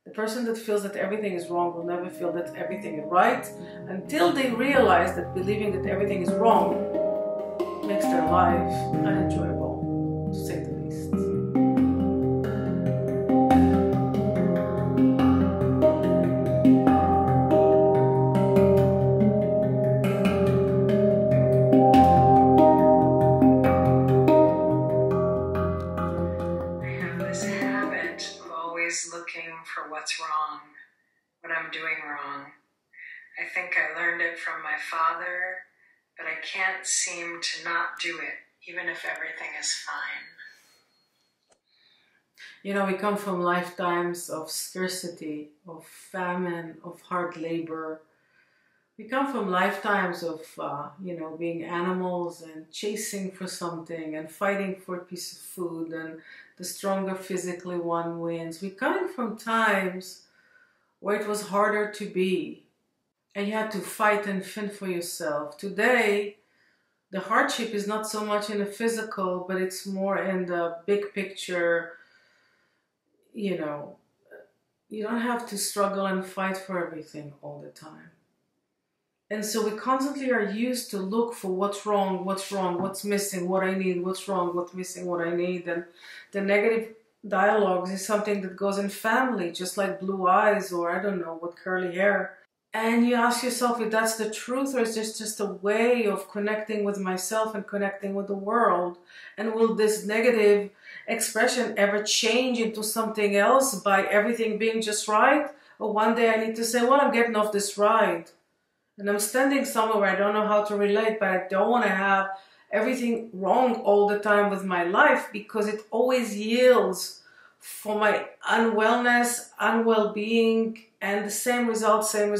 The person that feels that everything is wrong will never feel that everything is right until they realize that believing that everything is wrong makes their life unenjoyable, to say the least. Looking for what's wrong, what I'm doing wrong. I think I learned it from my father, but I can't seem to not do it, even if everything is fine. You know, we come from lifetimes of scarcity, of famine, of hard labor. We come from lifetimes of, being animals and chasing for something and fighting for a piece of food, and the stronger physically one wins. We come from times where it was harder to be and you had to fight and fend for yourself. Today, the hardship is not so much in the physical, but it's more in the big picture. You know, you don't have to struggle and fight for everything all the time. And so we constantly are used to look for what's wrong, what's missing, what I need, what's wrong, what's missing, what I need. And the negative dialogues is something that goes in family, just like blue eyes or I don't know what, curly hair. And you ask yourself if that's the truth or is this just a way of connecting with myself and connecting with the world? And will this negative expression ever change into something else by everything being just right? Or one day I need to say, well, I'm getting off this ride. And I'm standing somewhere where I don't know how to relate, but I don't want to have everything wrong all the time with my life because it always yields for my unwellness, unwell-being, and the same results. And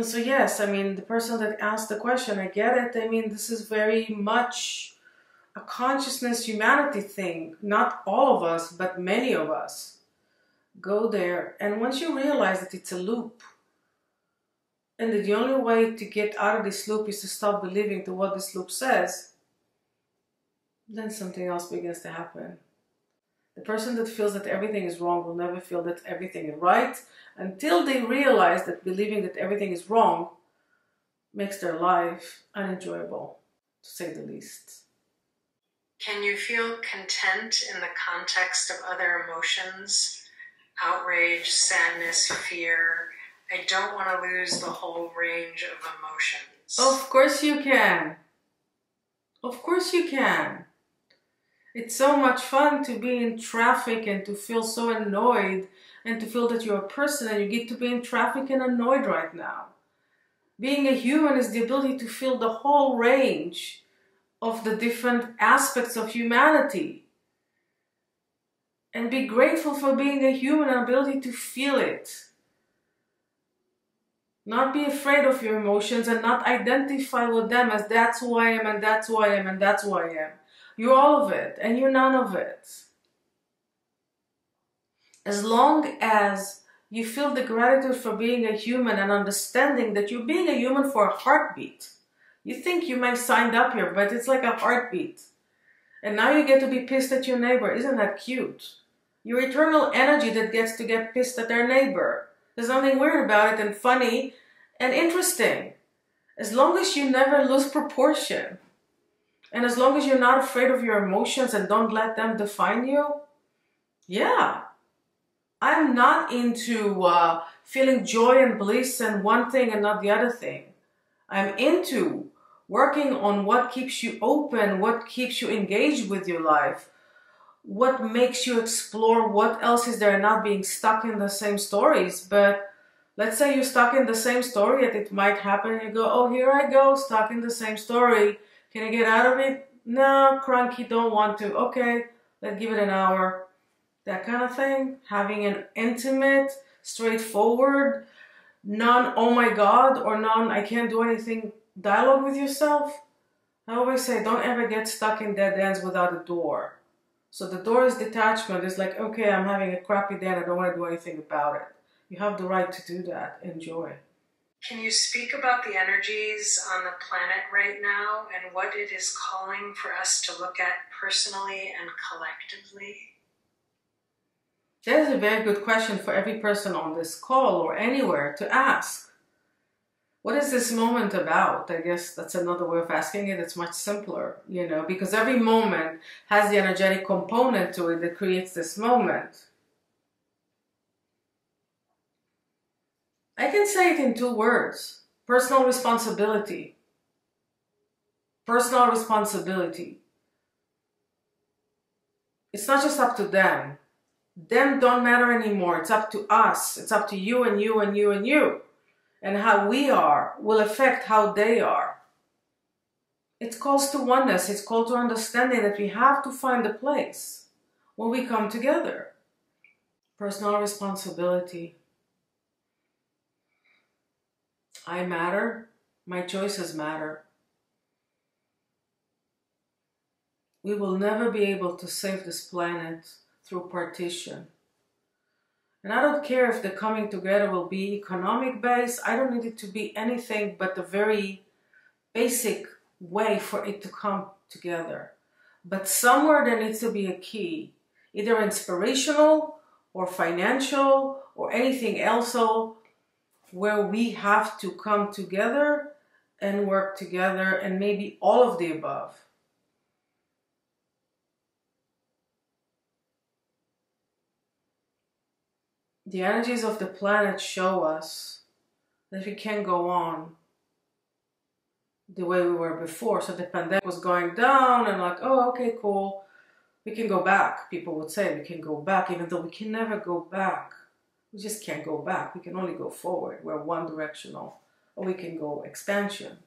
so yes, I mean, the person that asked the question, I get it. I mean, this is very much a consciousness humanity thing. Not all of us, but many of us go there. And once you realize that it's a loop, and that the only way to get out of this loop is to stop believing to what this loop says, then something else begins to happen. The person that feels that everything is wrong will never feel that everything is right until they realize that believing that everything is wrong makes their life unenjoyable, to say the least. Can you feel content in the context of other emotions? Outrage, sadness, fear. I don't want to lose the whole range of emotions. Of course you can. Of course you can. It's so much fun to be in traffic and to feel so annoyed and to feel that you're a person and you get to be in traffic and annoyed right now. Being a human is the ability to feel the whole range of the different aspects of humanity. And be grateful for being a human and ability to feel it. Not be afraid of your emotions and not identify with them as that's who I am and that's who I am and that's who I am. You're all of it and you're none of it. As long as you feel the gratitude for being a human and understanding that you're being a human for a heartbeat. You think you might signed up here, but it's like a heartbeat. And now you get to be pissed at your neighbor. Isn't that cute? Your eternal energy that gets to get pissed at their neighbor. There's nothing weird about it and funny and interesting. As long as you never lose proportion. And as long as you're not afraid of your emotions and don't let them define you. Yeah. I'm not into feeling joy and bliss and one thing and not the other thing. I'm into working on what keeps you open, what keeps you engaged with your life, what makes you explore what else is there, not being stuck in the same stories. But let's say you're stuck in the same story and it might happen and you go, oh, here I go, stuck in the same story. Can I get out of it? No, cranky, don't want to. Okay, let's give it an hour. That kind of thing. Having an intimate, straightforward, non, oh my God, or non, I can't do anything dialogue with yourself. I always say, don't ever get stuck in dead ends without a door. So the door is detachment. It's like, okay, I'm having a crappy day and I don't want to do anything about it. You have the right to do that. Enjoy. Can you speak about the energies on the planet right now and what it is calling for us to look at personally and collectively? That is a very good question for every person on this call or anywhere to ask. What is this moment about? I guess that's another way of asking it. It's much simpler, you know, because every moment has the energetic component to it that creates this moment. I can say it in 2 words. Personal responsibility. Personal responsibility. It's not just up to them. Them don't matter anymore. It's up to us. It's up to you and you and you and you. And how we are will affect how they are. It calls to oneness. It's called to understanding that we have to find a place where we come together. Personal responsibility. I matter. My choices matter. We will never be able to save this planet through partition. And I don't care if the coming together will be economic based. I don't need it to be anything but the very basic way for it to come together. But somewhere there needs to be a key, either inspirational or financial or anything else, where we have to come together and work together, and maybe all of the above. The energies of the planet show us that we can't go on the way we were before. So the pandemic was going down and like, oh, okay, cool. We can go back. People would say we can go back, even though we can never go back. We just can't go back. We can only go forward. We're one directional. Or we can go expansion.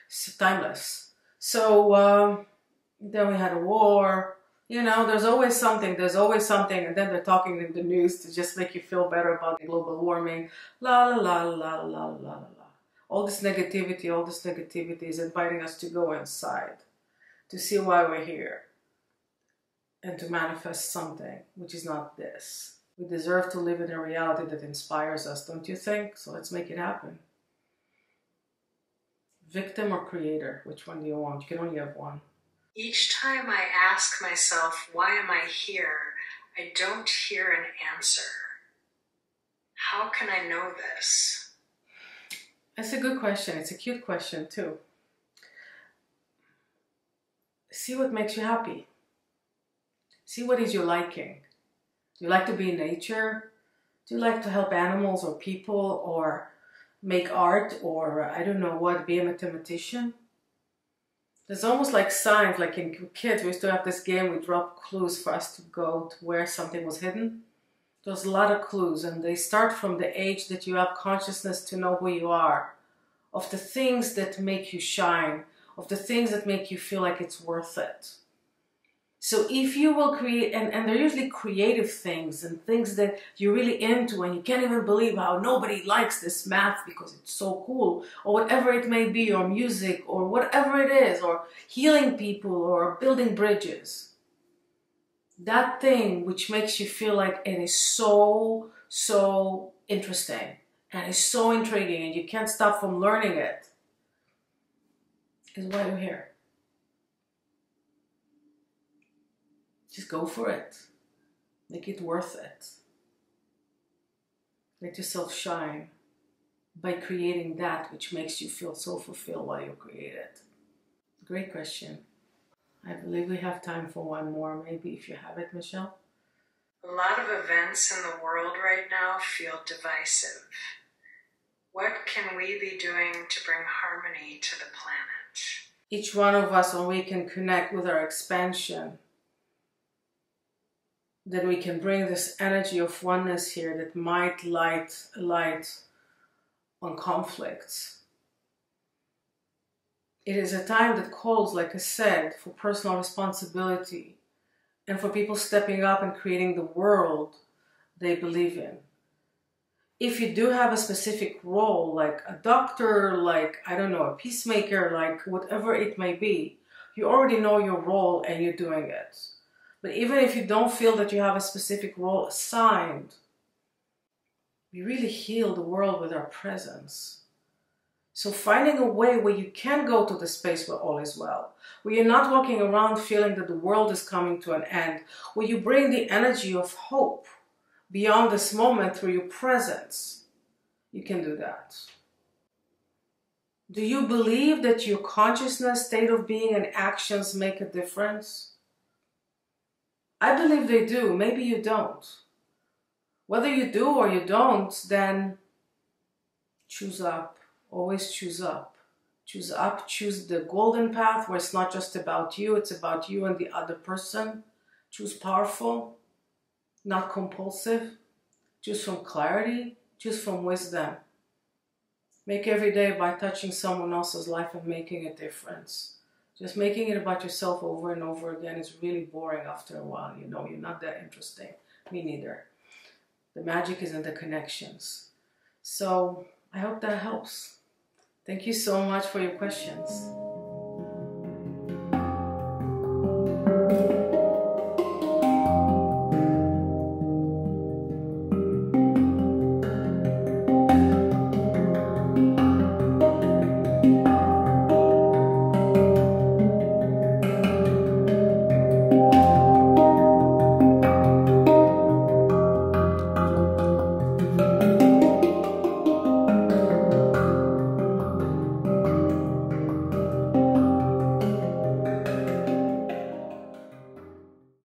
It's timeless. So then we had a war. You know, there's always something, and then they're talking in the news to just make you feel better about global warming. La la la la la la la la. All this negativity is inviting us to go inside, to see why we're here, and to manifest something, which is not this. We deserve to live in a reality that inspires us, don't you think? So let's make it happen. Victim or creator, which one do you want? You can only have one. Each time I ask myself, why am I here? I don't hear an answer. How can I know this? That's a good question. It's a cute question too. See what makes you happy. See what is your liking. Do you like to be in nature? Do you like to help animals or people, or make art, or I don't know what, be a mathematician? There's almost like signs, like in kids, we used to have this game, we drop clues for us to go to where something was hidden. There's a lot of clues, and they start from the age that you have consciousness to know who you are, of the things that make you shine, of the things that make you feel like it's worth it. So if you will create, and they're usually creative things and things that you're really into and you can't even believe how nobody likes this math because it's so cool, or whatever it may be, or music, or whatever it is, or healing people, or building bridges. That thing which makes you feel like it is so, so interesting and is so intriguing and you can't stop from learning it, is why you're here. Just go for it. Make it worth it. Let yourself shine by creating that which makes you feel so fulfilled while you create it. Great question. I believe we have time for one more, maybe, if you have it, Michelle. A lot of events in the world right now feel divisive. What can we be doing to bring harmony to the planet? Each one of us, when we can connect with our expansion, then we can bring this energy of oneness here that might light a light on conflicts. It is a time that calls, like I said, for personal responsibility and for people stepping up and creating the world they believe in. If you do have a specific role, like a doctor, like, I don't know, a peacemaker, like whatever it may be, you already know your role and you're doing it. But even if you don't feel that you have a specific role assigned, we really heal the world with our presence. So finding a way where you can go to the space where all is well, where you're not walking around feeling that the world is coming to an end, where you bring the energy of hope, beyond this moment through your presence, you can do that. Do you believe that your consciousness, state of being, and actions make a difference? I believe they do. Maybe you don't. Whether you do or you don't, then choose up. Always choose up. Choose up. Choose the golden path where it's not just about you, it's about you and the other person. Choose powerful, not compulsive. Choose from clarity. Choose from wisdom. Make every day by touching someone else's life and making a difference. Just making it about yourself over and over again is really boring after a while. You know, you're not that interesting. Me neither. The magic is in the connections. So I hope that helps. Thank you so much for your questions.